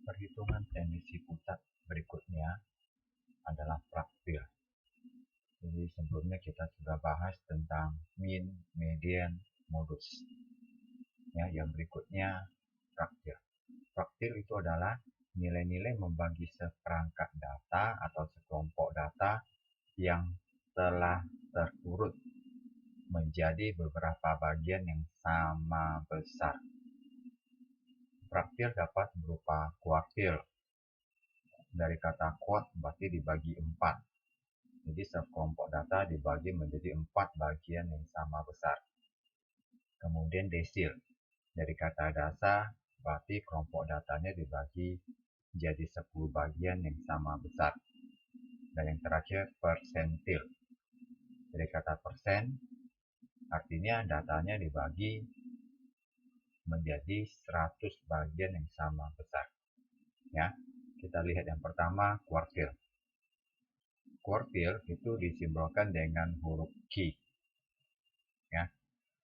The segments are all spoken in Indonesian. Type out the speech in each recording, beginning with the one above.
Perhitungan tendensi pusat berikutnya adalah fraktil. Jadi sebelumnya kita sudah bahas tentang mean, median, modus. Ya, yang berikutnya fraktil. Fraktil itu adalah nilai-nilai membagi seperangkat data atau sekelompok data yang telah terurut menjadi beberapa bagian yang sama besar. Fraktil dapat berupa kuartil. Dari kata kuart berarti dibagi 4. Jadi sekelompok data dibagi menjadi 4 bagian yang sama besar. Kemudian desil. Dari kata dasar berarti kelompok datanya dibagi jadi 10 bagian yang sama besar. Dan yang terakhir persentil. Dari kata persen artinya datanya dibagi menjadi 100 bagian yang sama besar. Ya, kita lihat yang pertama kuartil. Kuartil itu disimbolkan dengan huruf Q. Ya,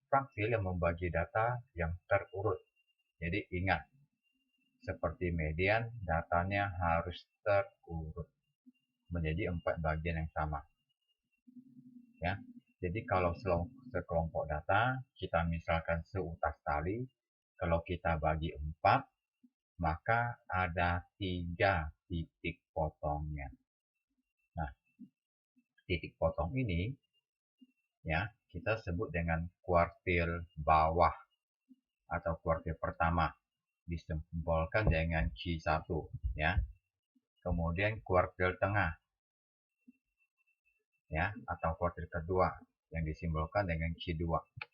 fraktil yang membagi data yang terurut. Jadi ingat, seperti median, datanya harus terurut menjadi 4 bagian yang sama. Ya, jadi kalau sekelompok data, kita misalkan seutas tali, kalau kita bagi 4, maka ada 3 titik potongnya. Nah, titik potong ini ya kita sebut dengan kuartil bawah atau kuartil pertama, disimbolkan dengan Q1 ya. Kemudian kuartil tengah ya atau kuartil kedua yang disimbolkan dengan Q2,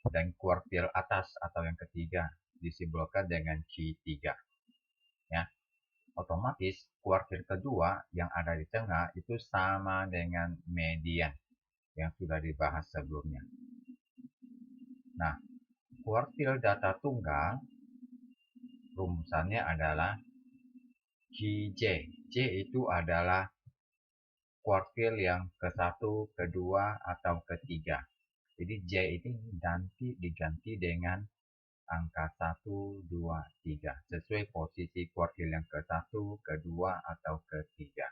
dan kuartil atas atau yang ketiga disimbolkan dengan Q3 ya. Otomatis kuartil kedua yang ada di tengah itu sama dengan median yang sudah dibahas sebelumnya. Nah, kuartil data tunggal rumusannya adalah QJ. J itu adalah kuartil yang ke-1, kedua, atau ketiga. Jadi J ini diganti dengan angka 1, 2, 3. Sesuai posisi kuartil yang ke-1, kedua, atau ketiga.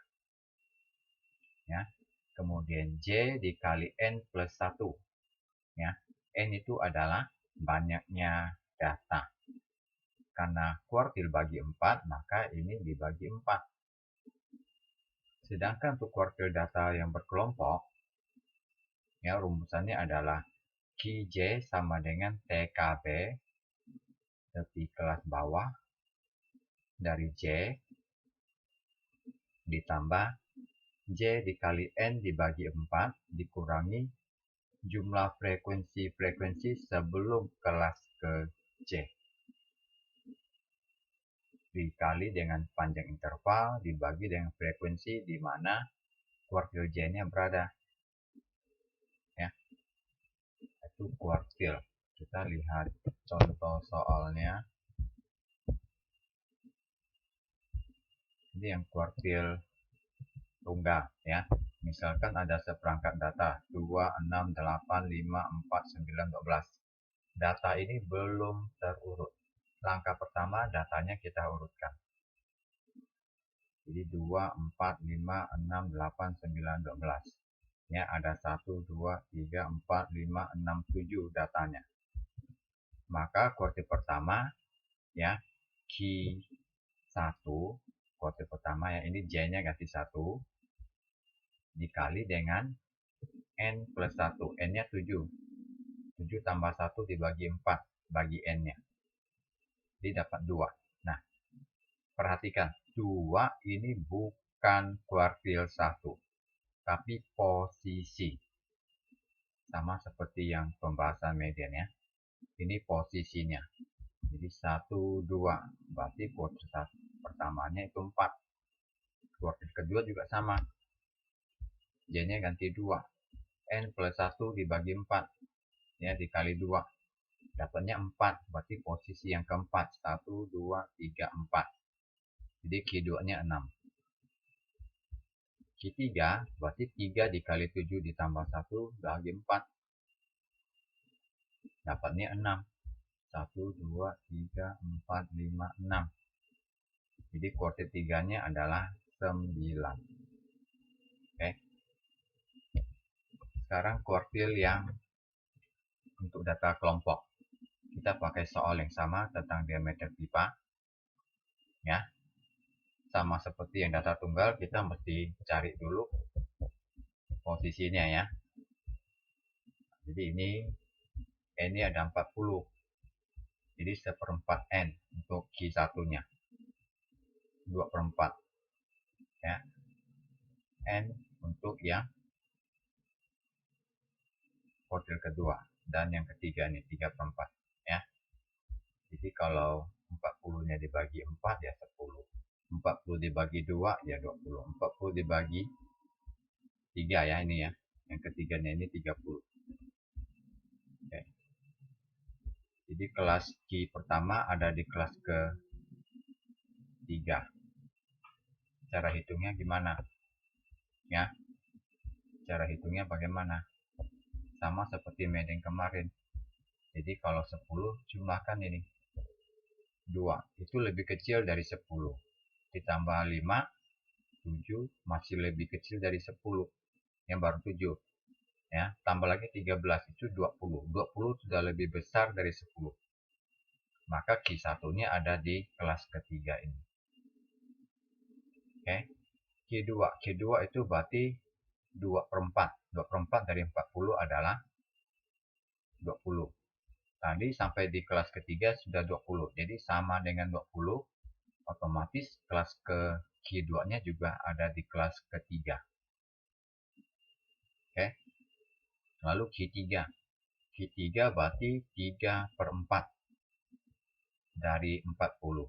Ya. Kemudian J dikali N plus 1. Ya. N itu adalah banyaknya data. Karena kuartil bagi 4, maka ini dibagi 4. Sedangkan untuk kuartil data yang berkelompok, ya rumusannya adalah QJ sama dengan TKB lebih kelas bawah dari J ditambah J dikali N dibagi 4 dikurangi jumlah frekuensi sebelum kelas ke J dikali dengan panjang interval dibagi dengan frekuensi di mana kuartil J-nya berada. Ya. Itu kuartil. Kita lihat contoh soalnya. Ini yang kuartil tunggal ya. Misalkan ada seperangkat data 2, 6, 8, 5, 4, 9, 12. Data ini belum terurut. Langkah pertama datanya kita urutkan. Jadi 2, 4, 5, 6, 8, 9, 12. Ya, ada 1, 2, 3, 4, 5, 6, 7 datanya. Maka kuartil pertama ya Q1 kuartil pertama ya, ini J-nya ganti 1 dikali dengan N plus 1. N-nya 7. 7 tambah 1 dibagi 4 bagi N-nya. Jadi dapat 2. Nah, perhatikan, 2 ini bukan kuartil 1, tapi posisi. Sama seperti yang pembahasan median ya. Ini posisinya. Jadi 1, 2. Berarti kuartil pertamanya itu 4. Kuartil kedua juga sama. J-nya ganti 2. N plus 1 dibagi 4. Ya, dikali 2. Dapatnya 4. Berarti posisi yang keempat. 1, 2, 3, 4. Jadi Q2-nya 6. Q3 berarti 3 dikali 7 ditambah 1 bagi 4. Dapatnya 6. 1, 2, 3, 4, 5, 6. Jadi kuartil 3-nya adalah 9. Oke. Sekarang kuartil yang untuk data kelompok. Kita pakai soal yang sama tentang diameter pipa. Ya. Sama seperti yang data tunggal, kita mesti cari dulu posisinya ya. Jadi ini ada 40. Jadi 1/4 N untuk Q1-nya. 2/4. Ya. N untuk yang kuartil kedua. Dan yang ketiga nih 3/4. Ya. Jadi kalau 40-nya dibagi 4 ya 10. 40 dibagi 2 ya 20. 40 dibagi 3 ya ini ya. Yang ketiganya ini 30. Oke. Jadi kelas Q pertama ada di kelas ke-3. Cara hitungnya gimana? Ya. Cara hitungnya bagaimana? Sama seperti median kemarin. Jadi kalau 10 jumlahkan ini. 2. Itu lebih kecil dari 10. Ditambah 5, 7 masih lebih kecil dari 10. Yang baru 7. Ya, tambah lagi 13 itu 20. 20 sudah lebih besar dari 10. Maka Q1-nya ada di kelas ketiga ini. Oke. Q2 itu berarti 2/4. 2/4 dari 40 adalah 20. Tadi sampai di kelas ketiga sudah 20. Jadi sama dengan 20. Otomatis kelas ke Q2-nya juga ada di kelas ketiga. Oke. Lalu Q3. Q3 berarti 3/4 dari 40.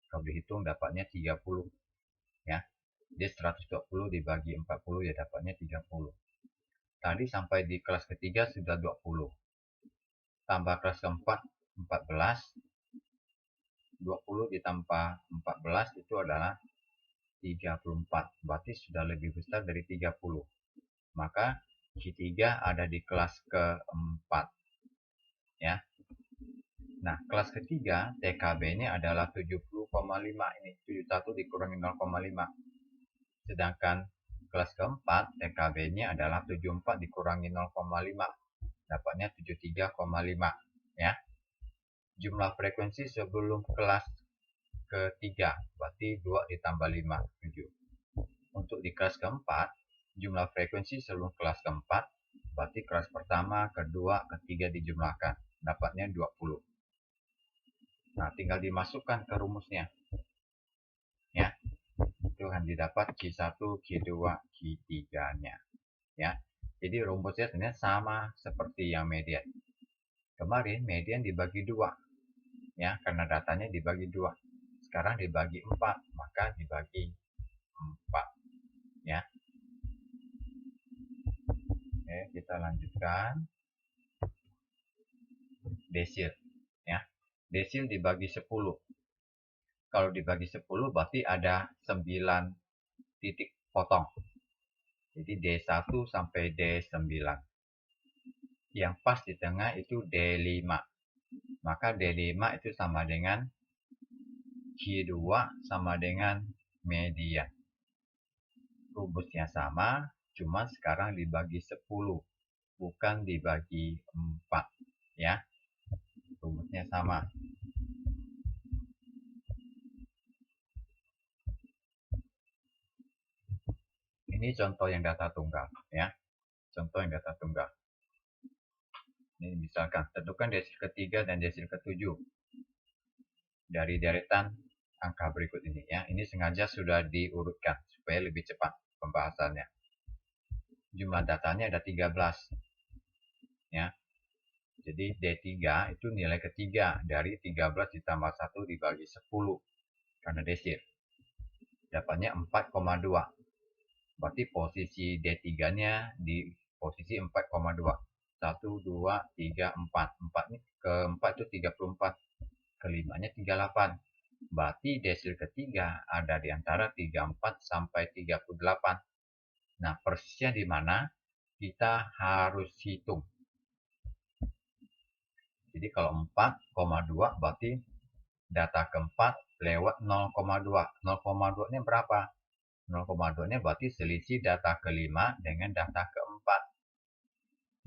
Kalau dihitung dapatnya 30. Ya. Jadi 120 dibagi 40 ya dapatnya 30. Tadi sampai di kelas ketiga sudah 20. Tambah kelas keempat 14. 20 ditambah 14 itu adalah 34. Berarti sudah lebih besar dari 30. Maka Q3 ada di kelas keempat. Ya. Nah, kelas ketiga TKB-nya adalah 70,5 ini. 71 dikurangi 0,5. Sedangkan kelas keempat TKB-nya adalah 74 dikurangi 0,5. Dapatnya 73,5. Ya. Jumlah frekuensi sebelum kelas ketiga. Berarti 2 ditambah 5, 7. Untuk di kelas keempat, jumlah frekuensi sebelum kelas keempat. Berarti kelas pertama, kedua, ketiga dijumlahkan. Dapatnya 20. Nah, tinggal dimasukkan ke rumusnya. Ya. Itu akan didapat Q1, Q2, Q3-nya. Ya. Jadi rumusnya sebenarnya sama seperti yang median. Kemarin median dibagi 2. Ya, karena datanya dibagi 2. Sekarang dibagi 4, maka dibagi 4. Ya. Oke, kita lanjutkan. Desil. Ya. Desil dibagi 10. Kalau dibagi 10 berarti ada 9 titik potong. Jadi D1 sampai D9. Yang pas di tengah itu D5. Maka D5 itu sama dengan Q2 sama dengan median. Rumusnya sama, cuma sekarang dibagi 10. Bukan dibagi 4. Ya. Rumusnya sama. Ini contoh yang data tunggal. Ya. Contoh yang data tunggal. Ini misalkan, tentukan desil ketiga dan desil ketujuh dari deretan angka berikut ini. Ya. Ini sengaja sudah diurutkan supaya lebih cepat pembahasannya. Jumlah datanya ada 13. Ya. Jadi D3 itu nilai ketiga dari 13 ditambah 1 dibagi 10 karena desil. Dapatnya 4,2. Berarti posisi D3-nya di posisi 4,2. 1, 2, 3, 4. 4 ini keempat itu 34. Kelimanya 38. Berarti desil ketiga ada di antara 34 sampai 38. Nah, persisnya di mana? Kita harus hitung. Jadi kalau 4,2 berarti data keempat lewat 0,2. 0,2 nya berapa? 0,2 nya berarti selisih data kelima dengan data keempat.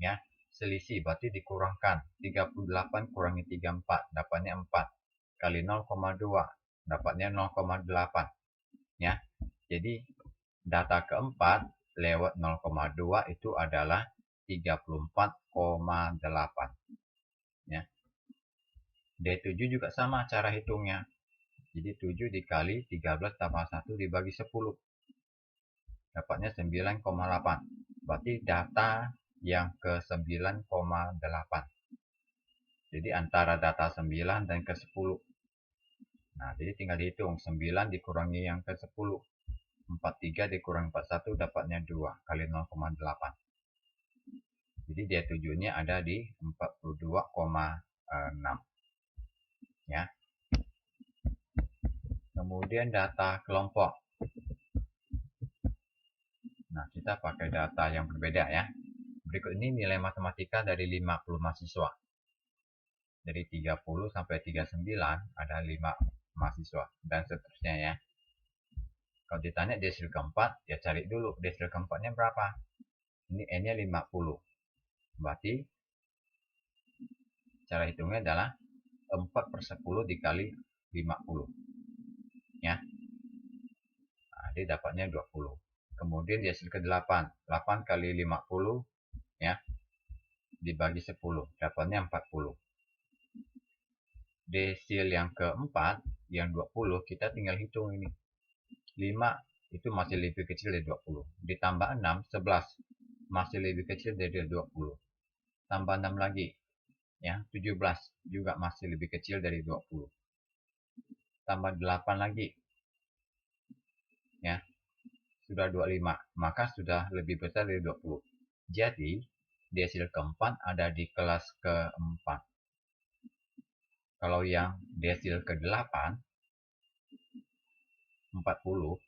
Ya, selisih berarti dikurangkan 38 kurangi 34 dapatnya 4 kali 0,2 dapatnya 0,8. Ya, jadi data keempat lewat 0,2 itu adalah 34,8. Ya. D7 juga sama cara hitungnya. Jadi 7 dikali 13 tambah 1 dibagi 10. Dapatnya 9,8. Berarti data yang ke 9,8. Jadi antara data 9 dan ke 10. Nah, jadi tinggal dihitung. 9 dikurangi yang ke 10. 43 dikurangi 41 dapatnya 2 kali 0,8. Jadi D7-nya ada di 42,6. Ya. Kemudian data kelompok. Nah, kita pakai data yang berbeda ya. Berikut ini nilai matematika dari 50 mahasiswa. Dari 30 sampai 39 ada 5 mahasiswa dan seterusnya ya. Kalau ditanya desil keempat, ya cari dulu desil keempatnya berapa. Ini N-nya 50. Berarti cara hitungnya adalah 4/10 dikali 50. Ya. Nah, dia dapatnya 20. Kemudian desil ke-8. 8 kali 50 ya dibagi 10 dapatnya 40. Desil yang keempat yang 20 kita tinggal hitung ini. 5 itu masih lebih kecil dari 20. Ditambah 6, 11 masih lebih kecil dari 20. Tambah 6 lagi ya, 17 juga masih lebih kecil dari 20. Tambah 8 lagi ya, sudah 25, maka sudah lebih besar dari 20. Jadi desil keempat ada di kelas keempat. Kalau yang desil ke-8 40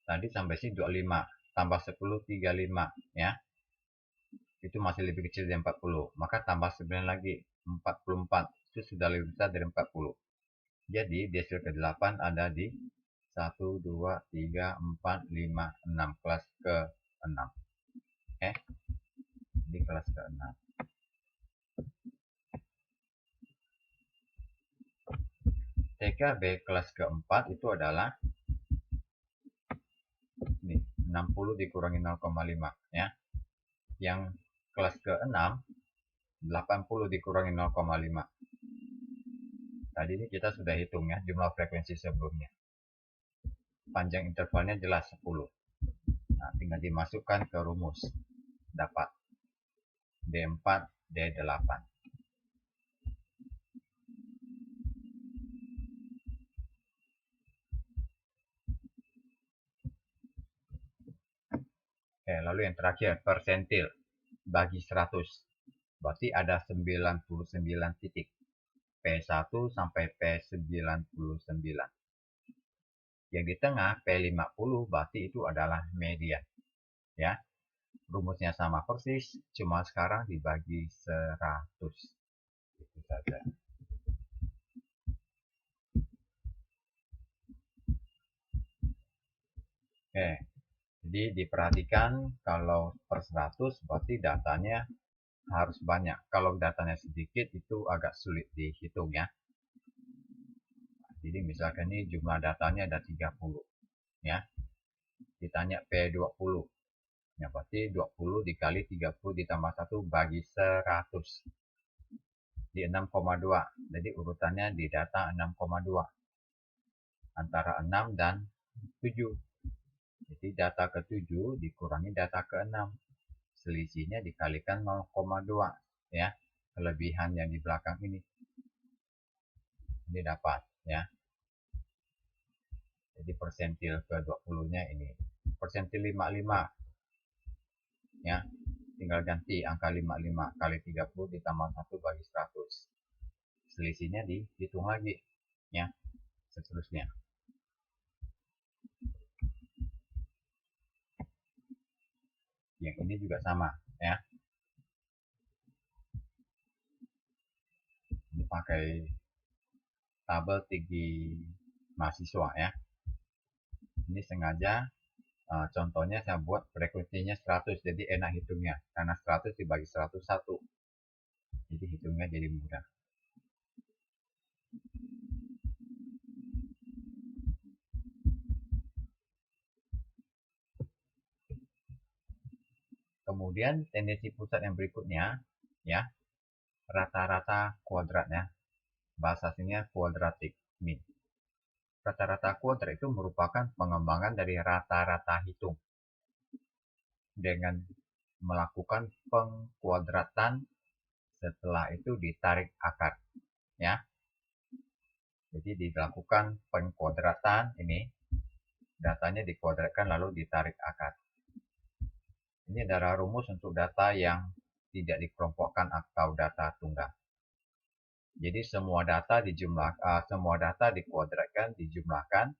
tadi sampai sini 25 tambah 10 35 ya. Itu masih lebih kecil dari 40. Maka tambah 9 lagi 44. Itu sudah lebih besar dari 40. Jadi desil ke-8 ada di 1 2 3 4 5 6 kelas ke-6. Oke. Di kelas ke-6. TKB kelas ke-4 itu adalah ini 60 dikurangi 0,5 ya. Yang kelas ke-6 80 dikurangi 0,5. Tadi ini kita sudah hitung ya jumlah frekuensi sebelumnya. Panjang intervalnya jelas 10. Nah, tinggal dimasukkan ke rumus. Dapat D4, D8. Oke, lalu yang terakhir, persentil bagi 100. Berarti ada 99 titik. P1 sampai P99. Yang di tengah P50 berarti itu adalah median. Ya. Rumusnya sama persis, cuma sekarang dibagi 100. Itu saja. Oke. Jadi diperhatikan kalau per 100 berarti datanya harus banyak. Kalau datanya sedikit itu agak sulit dihitung ya. Jadi misalkan ini jumlah datanya ada 30 ya. Ditanya P20. Ya berarti 20 dikali 30 ditambah 1 bagi 100. Di 6,2. Jadi urutannya di data 6,2. Antara 6 dan 7. Jadi data ke-7 dikurangi data ke-6. Selisihnya dikalikan 0,2 ya. Kelebihan yang di belakang ini. Ini dapat ya. Jadi persentil ke-20-nya ini. Persentil 55 ya. Tinggal ganti angka 55 kali 30 ditambah 1 bagi 100. Selisihnya dihitung lagi ya. Seterusnya. Yang ini juga sama ya. Ini pakai tabel tinggi mahasiswa ya. Ini sengaja contohnya saya buat frekuensinya 100, jadi enak hitungnya karena 100 dibagi 101, jadi hitungnya jadi mudah. Kemudian tendensi pusat yang berikutnya ya, rata-rata kuadratnya, bahasa aslinya quadratic mean. Rata-rata kuadrat itu merupakan pengembangan dari rata-rata hitung dengan melakukan pengkuadratan, setelah itu ditarik akar ya. Jadi dilakukan pengkuadratan, ini datanya dikuadratkan lalu ditarik akar. Ini adalah rumus untuk data yang tidak dikelompokkan atau data tunggal. Jadi semua data dikuadratkan, dijumlahkan,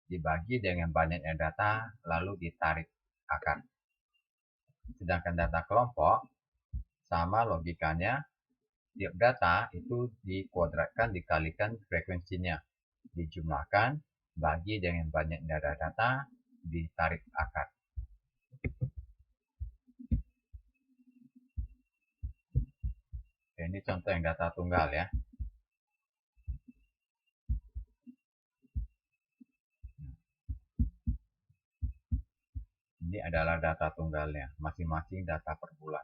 dibagi dengan banyaknya data, lalu ditarik akar. Sedangkan data kelompok, sama logikanya, tiap data itu dikuadratkan dikalikan frekuensinya, dijumlahkan, bagi dengan banyaknya data, ditarik akar. Ini contoh yang data tunggal ya. Ini adalah data tunggalnya, masing-masing data per bulan.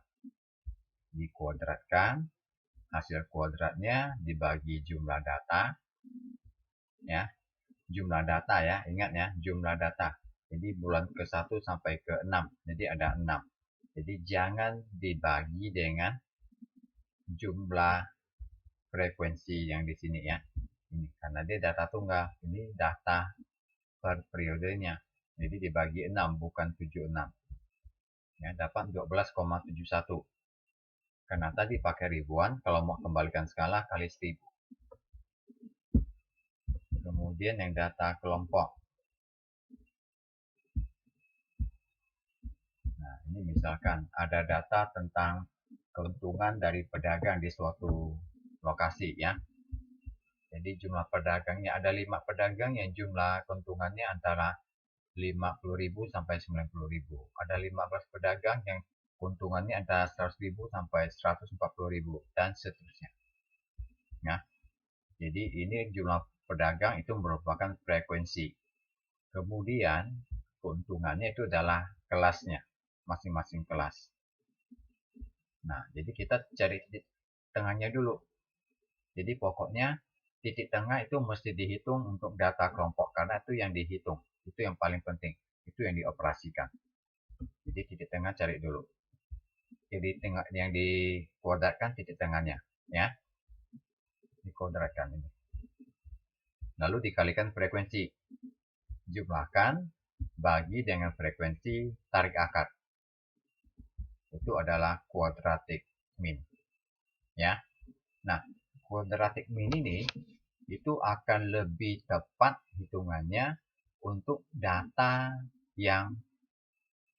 Dikuadratkan, hasil kuadratnya dibagi jumlah data, ya, jumlah data ya, ingat ya, jumlah data. Jadi bulan ke-1 sampai ke-6, jadi ada 6. Jadi jangan dibagi dengan jumlah frekuensi yang di sini ya. Ini karena dia data tunggal, ini data per periodenya. Jadi dibagi 6 bukan 76. Ya, dapat 12,71. Karena tadi pakai ribuan, kalau mau kembalikan skala kali 1000. Kemudian yang data kelompok. Nah, ini misalkan ada data tentang keuntungan dari pedagang di suatu lokasi ya. Jadi jumlah pedagangnya ada 5 pedagang yang jumlah keuntungannya antara 50.000 sampai 90.000. Ada 15 pedagang yang keuntungannya antara 100.000 sampai 140.000 dan seterusnya. Ya. Jadi ini jumlah pedagang itu merupakan frekuensi. Kemudian keuntungannya itu adalah kelasnya, masing-masing kelas. Nah, jadi kita cari titik tengahnya dulu. Jadi pokoknya titik tengah itu mesti dihitung untuk data kelompok karena itu yang dihitung. Itu yang paling penting, itu yang dioperasikan. Jadi titik tengah cari dulu. Jadi yang dikuadratkan titik tengahnya, ya. Dikuadratkan ini. Lalu dikalikan frekuensi. Jumlahkan bagi dengan frekuensi tarik akar. Itu adalah quadratic mean. Ya. Nah, quadratic mean ini itu akan lebih tepat hitungannya untuk data yang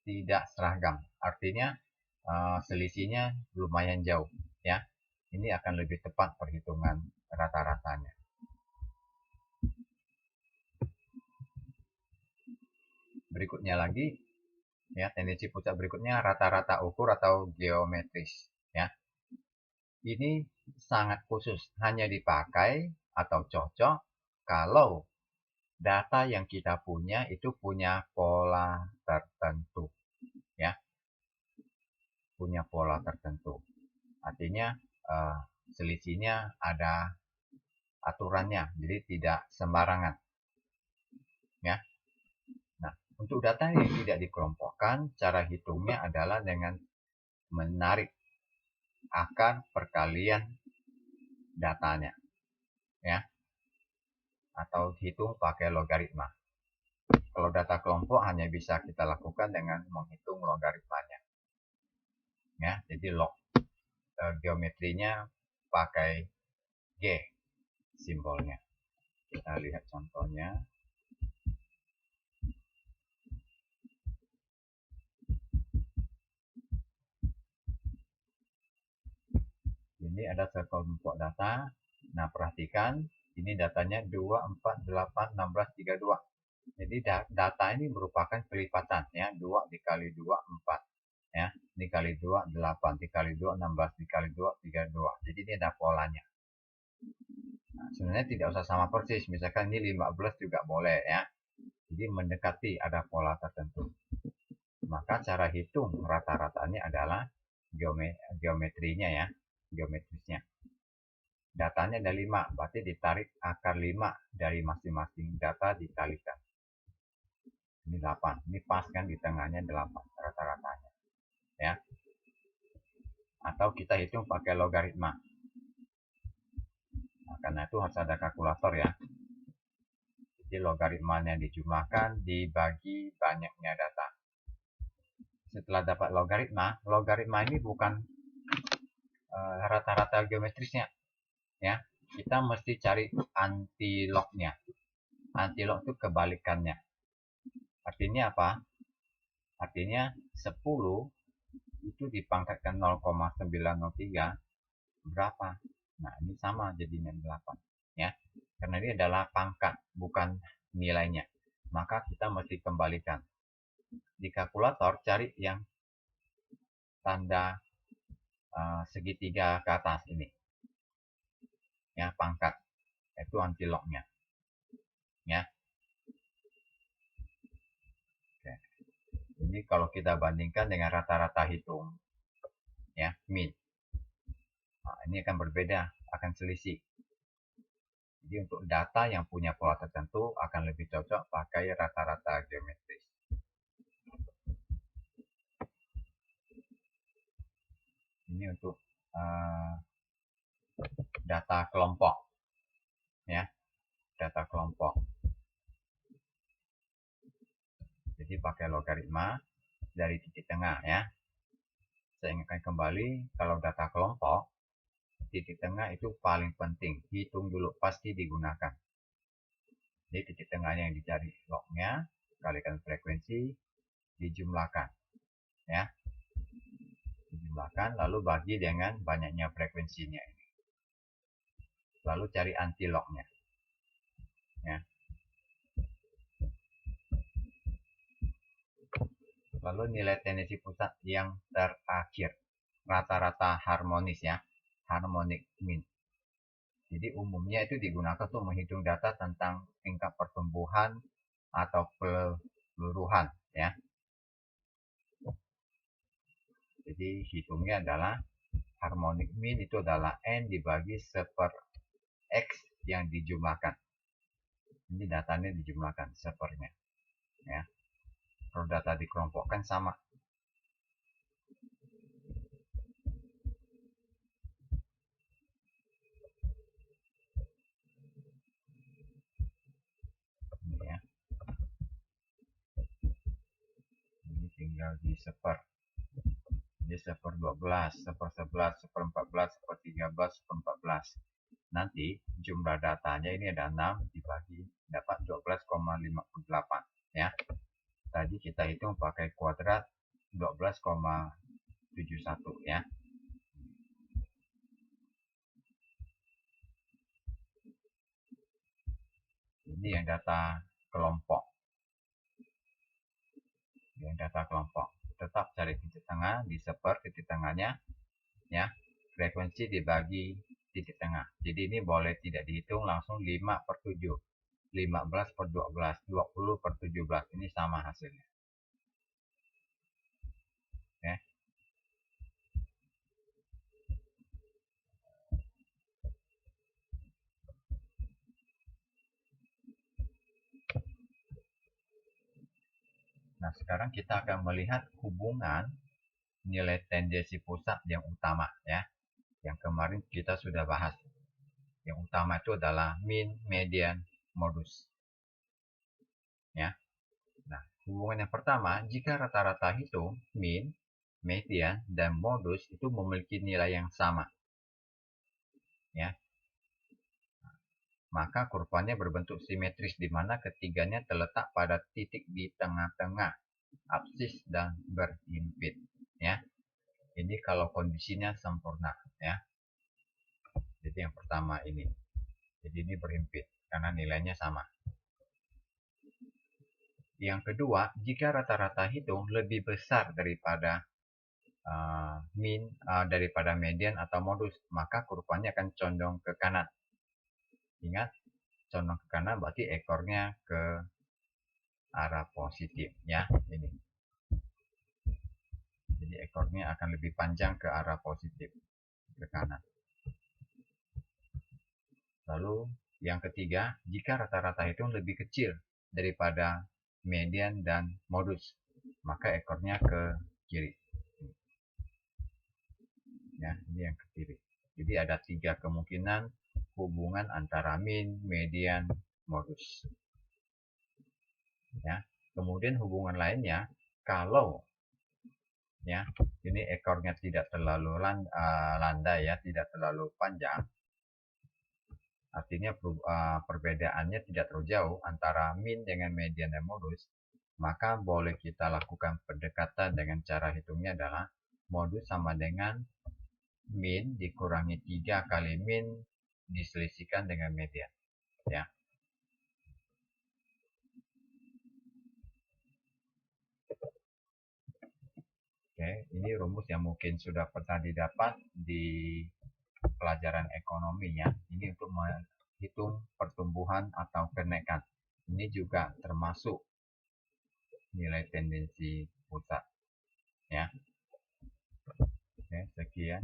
tidak seragam. Artinya selisihnya lumayan jauh ya. Ini akan lebih tepat perhitungan rata-ratanya. Berikutnya lagi ya, tendensi pusat berikutnya rata-rata ukur atau geometris ya. Ini sangat khusus, hanya dipakai atau cocok kalau data yang kita punya itu punya pola tertentu ya. Punya pola tertentu. Artinya selisihnya ada aturannya, jadi tidak sembarangan. Ya. Nah, untuk data yang tidak dikelompokkan, cara hitungnya adalah dengan menarik akar perkalian datanya. Ya. Atau hitung pakai logaritma. Kalau data kelompok hanya bisa kita lakukan dengan menghitung logaritmanya. Ya, jadi log geometrinya pakai G simbolnya. Kita lihat contohnya. Ini ada sekelompok data. Nah, perhatikan Ini datanya 2, 4, 8, 16, 32. Jadi data ini merupakan pelipatan ya, 2 dikali 2, 4 ya, dikali 2, 8, dikali 2, 16, dikali 2, 32. Jadi ini ada polanya. Nah, sebenarnya tidak usah sama persis, misalkan ini 15 juga boleh ya. Jadi mendekati ada pola tertentu. Maka cara hitung rata-ratanya adalah geometrinya ya, geometrisnya. Datanya ada 5, berarti ditarik akar 5 dari masing-masing data dikalikan. Ini 8, ini pas kan di tengahnya 8 rata-ratanya. Ya. Atau kita hitung pakai logaritma. Nah, karena itu harus ada kalkulator ya. Jadi logaritmanya dijumlahkan dibagi banyaknya data. Setelah dapat logaritma, logaritma ini bukan rata-rata geometrisnya ya. Kita mesti cari antilognya. Antilog itu kebalikannya. Artinya apa? Artinya 10 itu dipangkatkan 0,903 berapa? Nah, ini sama jadinya 8 ya. Karena ini adalah pangkat, bukan nilainya. Maka kita mesti kembalikan. Di kalkulator cari yang tanda segitiga ke atas ini. Ya, pangkat. Itu antilognya. Ya. Oke. Ini kalau kita bandingkan dengan rata-rata hitung ya, mean. Nah, ini akan berbeda, akan selisih. Jadi untuk data yang punya pola tertentu akan lebih cocok pakai rata-rata geometris. Ini untuk data kelompok, ya, data kelompok. Jadi pakai logaritma dari titik tengah, ya. Saya ingatkan kembali, kalau data kelompok, titik tengah itu paling penting. Hitung dulu, pasti digunakan. Jadi titik tengahnya yang dicari lognya, kalikan frekuensi, dijumlahkan, ya. Dijumlahkan, lalu bagi dengan banyaknya frekuensinya ini. Lalu cari antilognya, ya. Lalu nilai tendensi pusat yang terakhir, rata-rata harmonis ya, harmonic mean. Jadi umumnya itu digunakan untuk menghitung data tentang tingkat pertumbuhan atau keseluruhan ya. Jadi hitungnya adalah harmonic mean itu adalah N dibagi 1/X yang dijumlahkan. Ini datanya dijumlahkan 1/nya ya. Kalau data dikelompokkan sama. Ini ya. Ini tinggal di 1/. Jadi 1/12, 1/11, 1/14, 1/13, 1/14. Nanti jumlah datanya ini ada 6 dibagi dapat 12,58 ya. Tadi kita hitung pakai kuadrat 12,71 ya. Ini yang data kelompok. Yang data kelompok. Tetap cari titik tengah, di seper titik tengahnya ya. Frekuensi dibagi titik tengah. Jadi ini boleh tidak dihitung langsung 5/7. 15/12, 20/17, ini sama hasilnya. Ya. Nah, sekarang kita akan melihat hubungan nilai tendensi pusat yang utama ya. Yang kemarin kita sudah bahas. Yang utama itu adalah mean, median, modus. Ya. Nah, hubungan yang pertama, jika rata-rata hitung, mean, median, dan modus itu memiliki nilai yang sama. Ya. Maka kurvanya berbentuk simetris di mana ketiganya terletak pada titik di tengah-tengah absis dan berhimpit. Ya. Ini kalau kondisinya sempurna. Ya. Jadi yang pertama ini. Jadi ini berhimpit karena nilainya sama. Yang kedua, jika rata-rata hitung lebih besar daripada daripada median atau modus, maka kurvanya akan condong ke kanan. Ingat, condong ke kanan berarti ekornya ke arah positif ya. Ini. Jadi ekornya akan lebih panjang ke arah positif, ke kanan. Lalu yang ketiga, jika rata-rata hitung lebih kecil daripada median dan modus, maka ekornya ke kiri. Ya, ini yang ke kiri. Jadi ada 3 kemungkinan hubungan antara min, median, modus. Ya. Kemudian hubungan lainnya, kalau ya ini ekornya tidak terlalu landai ya, tidak terlalu panjang, artinya perbedaannya tidak terlalu jauh antara min dengan median dan modus, maka boleh kita lakukan pendekatan dengan cara hitungnya adalah modus sama dengan min dikurangi 3 kali min diselisihkan dengan median ya. Oke, ini rumus yang mungkin sudah pernah didapat di pelajaran ekonomi ya. Ini untuk menghitung pertumbuhan atau kenaikan. Ini juga termasuk nilai tendensi pusat ya. Oke, sekian.